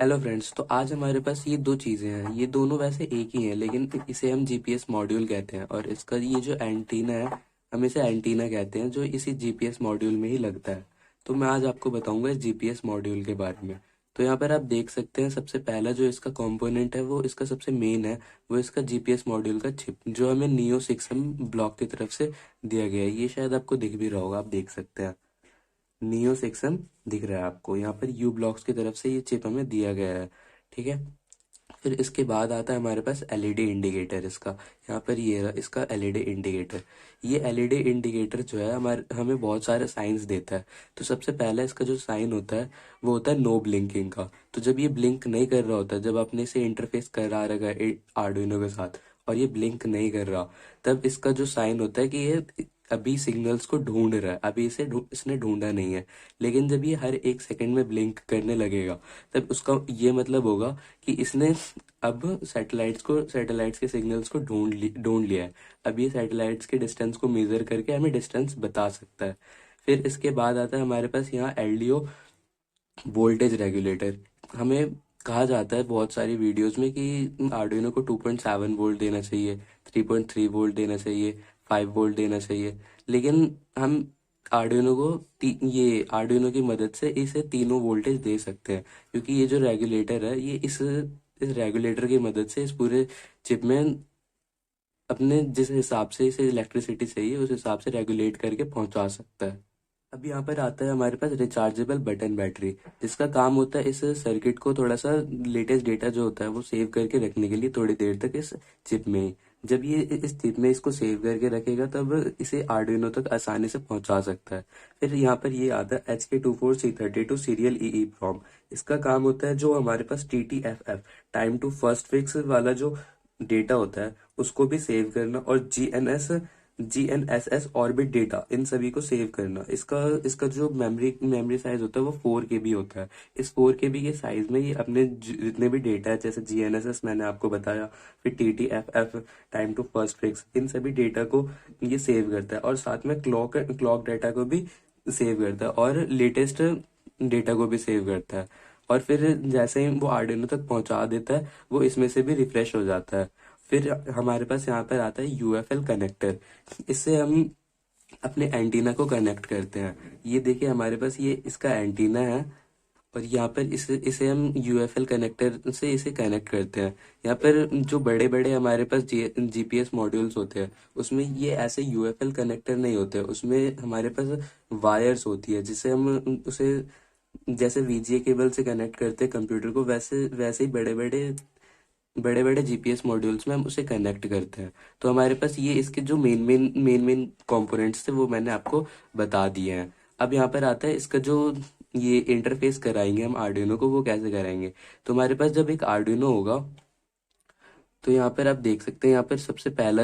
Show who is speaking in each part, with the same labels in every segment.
Speaker 1: Hello friends. तो आज हमारे पास ये दो चीज़ें हैं। ये दोनों वैसे एक ही हैं, लेकिन इसे हम जीपीएस मॉड्यूल कहते हैं। और इसका ये जो एंटीना है, हम इसे एंटीना कहते हैं, जो इसी जीपीएस मॉड्यूल में ही लगता है। तो मैं आज आपको बताऊंगा इस जीपीएस मॉड्यूल के बारे में। तो यहाँ पर आप देख सकते हैं, सबसे पहला जो इसका कंपोनेंट है, वो इसका सबसे मेन है, वो इसका जीपीएस मॉड्यूल का चिप, जो हमें नियो 6M ब्लॉक की तरफ से दिया गया है। ये शायद आपको दिख भी रहा होगा, आप देख सकते हैं। नियो सेक्शन दिख रहा है आपको यहाँ पर, यू ब्लॉक्स की तरफ से ये चिप हमें दिया गया है। ठीक है। फिर इसके बाद आता है हमारे पास एलईडी इंडिकेटर। इसका यहाँ पर ये रहा इसका एलईडी इंडिकेटर। ये एलईडी इंडिकेटर जो है हमारे हमें बहुत सारे साइंस देता है। तो सबसे पहला इसका जो साइन होता है, वो होता है नो ब्लिंकिंग का। तो जब ये ब्लिंक नहीं कर रहा होता, जब आपने इसे इंटरफेस करा रखा है आर्डुइनो के साथ और ये ब्लिंक नहीं कर रहा, तब इसका जो साइन होता है कि ये अभी सिग्नल्स को ढूंढ रहा है, अभी इसने ढूंढा नहीं है। लेकिन जब ये हर 1 सेकंड में ब्लिंक करने लगेगा, तब उसका ये मतलब होगा कि इसने अब सैटेलाइट्स के सिग्नल्स को ढूंढ लिया है। अब ये सैटेलाइट्स के डिस्टेंस को मेजर करके हमें डिस्टेंस बता सकता है। फिर इसके बाद आता है हमारे पास यहाँ एलडीओ वोल्टेज रेगुलेटर। हमें कहा जाता है बहुत सारी वीडियोस में कि आर्डुइनो को 2.7 वोल्ट देना चाहिए, 3.3 वोल्ट देना चाहिए, 5 वोल्ट देना चाहिए। लेकिन हम आर्डुइनो को ये आर्डुइनो की मदद से इसे तीनों वोल्टेज दे सकते हैं, क्योंकि ये जो रेगुलेटर है, ये इस रेगुलेटर की मदद से इस पूरे चिप में अपने जिस हिसाब से इसे इलेक्ट्रिसिटी चाहिए, उस हिसाब से रेगुलेट करके पहुंचा सकता है। अब यहाँ पर आता है हमारे पास रिचार्जेबल बटन बैटरी, जिसका काम होता है इस सर्किट को थोड़ा सा लेटेस्ट डेटा जो होता है वो सेव करके रखने के लिए थोड़ी देर तक इस चिप में ही। जब ये इस चिप में इसको सेव करके रखेगा, तब इसे आर्डिनो तक आसानी से पहुंचा सकता है। फिर यहाँ पर ये आता है HK24C32 सीरियल ई प्रॉम। इसका काम होता है जो हमारे पास TTFF time to first fix वाला जो डेटा होता है, उसको भी सेव करना, और GNSS ऑर्बिट डेटा, इन सभी को सेव करना। इसका इसका जो मेमोरी साइज होता है, वो 4 KB होता है। इस 4 KB के साइज में ये अपने जितने भी डेटा है, जैसे GNSS मैंने आपको बताया, फिर TTFF time to first fix, इन सभी डेटा को ये सेव करता है। और साथ में क्लॉक डेटा को भी सेव करता है, और लेटेस्ट डेटा को भी सेव करता है। और फिर जैसे ही वो आर्डिनो तक पहुंचा देता है, वो इसमें से भी रिफ्रेश हो जाता है। फिर हमारे पास यहाँ पर आता है यूएफएल कनेक्टर। इससे हम अपने एंटीना को कनेक्ट करते हैं। ये देखिए हमारे पास ये इसका एंटीना है, और यहाँ पर इसे हम यूएफएल कनेक्टर से इसे कनेक्ट करते हैं। यहाँ पर जो बड़े बड़े हमारे पास जीपीएस मॉड्यूल्स होते हैं, उसमें ये ऐसे यूएफएल कनेक्टर नहीं होते। उसमें हमारे पास वायर्स होती है, जिसे हम उसे जैसे वीजीए केबल से कनेक्ट करते हैं कंप्यूटर को, वैसे वैसे ही बड़े बड़े जीपीएस मॉड्यूल्स में हम उसे कनेक्ट करते हैं। तो हमारे पास ये इसके जो मेन कंपोनेंट्स थे, वो मैंने आपको बता दिए हैं। अब यहाँ पर आता है इसका जो ये इंटरफेस कराएंगे हम आर्डिनो को, वो कैसे कराएंगे। तो हमारे पास जब एक आर्डिनो होगा, तो यहाँ पर आप देख सकते हैं, यहाँ पर सबसे पहला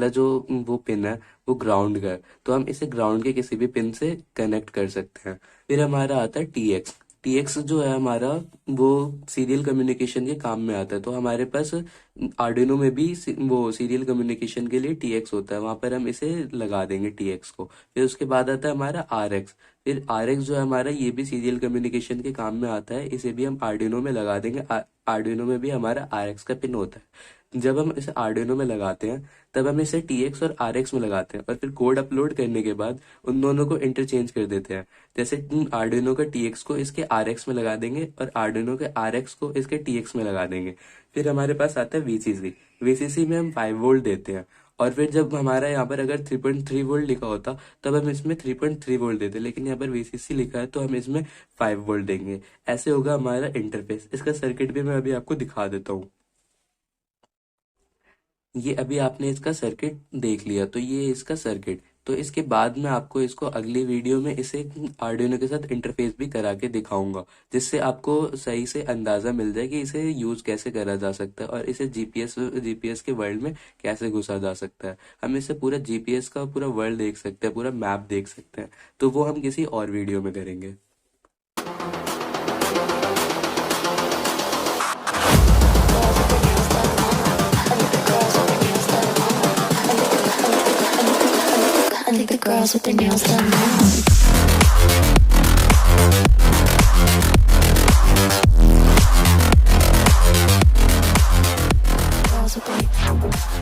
Speaker 1: जो वो पिन है, वो ग्राउंड का है। तो हम इसे ग्राउंड के किसी भी पिन से कनेक्ट कर सकते हैं। फिर हमारा आता है टीएक्स। टीएक्स जो है हमारा, वो सीरियल कम्युनिकेशन के काम में आता है। तो हमारे पास आर्डिनो में भी वो सीरियल कम्युनिकेशन के लिए टीएक्स होता है, वहां पर हम इसे लगा देंगे टीएक्स को। फिर उसके बाद आता है हमारा आरएक्स। फिर आरएक्स जो है हमारा, ये भी सीरियल कम्युनिकेशन के काम में आता है, इसे भी हम आर्डिनो में लगा देंगे। आर्डिनो में भी हमारा आरएक्स का पिन होता है। जब हम इसे आर्डिनो में लगाते हैं, तब हम इसे टीएक्स और आरएक्स में लगाते हैं, और फिर कोड अपलोड करने के बाद उन दोनों को इंटरचेंज कर देते हैं। जैसे आर्डिनो का टीएक्स को इसके आरएक्स में लगा देंगे, और आर्डिनो के आरएक्स को इसके टीएक्स में लगा देंगे। फिर हमारे पास आता है वीसीसी। वीसीसी में हम 5 वोल्ट देते हैं, और फिर जब हमारा यहाँ पर अगर 3.3 वोल्ट लिखा होता, तब हम इसमें 3.3 वोल्ट देते, लेकिन यहाँ पर वीसीसी लिखा है, तो हम इसमें 5 वोल्ट देंगे। ऐसे होगा हमारा इंटरफेस। इसका सर्किट भी मैं अभी आपको दिखा देता हूँ। ये अभी आपने इसका सर्किट देख लिया, तो ये इसका सर्किट। तो इसके बाद मैं आपको इसको अगली वीडियो में इसे आर्डिनो के साथ इंटरफेस भी करा के दिखाऊंगा, जिससे आपको सही से अंदाजा मिल जाए कि इसे यूज कैसे करा जा सकता है, और इसे जीपीएस के वर्ल्ड में कैसे घुसा जा सकता है। हम इससे पूरा जीपीएस का पूरा वर्ल्ड देख सकते हैं, पूरा मैप देख सकते हैं। तो वो हम किसी और वीडियो में करेंगे।
Speaker 2: I think the girls with their nails done now. girls with their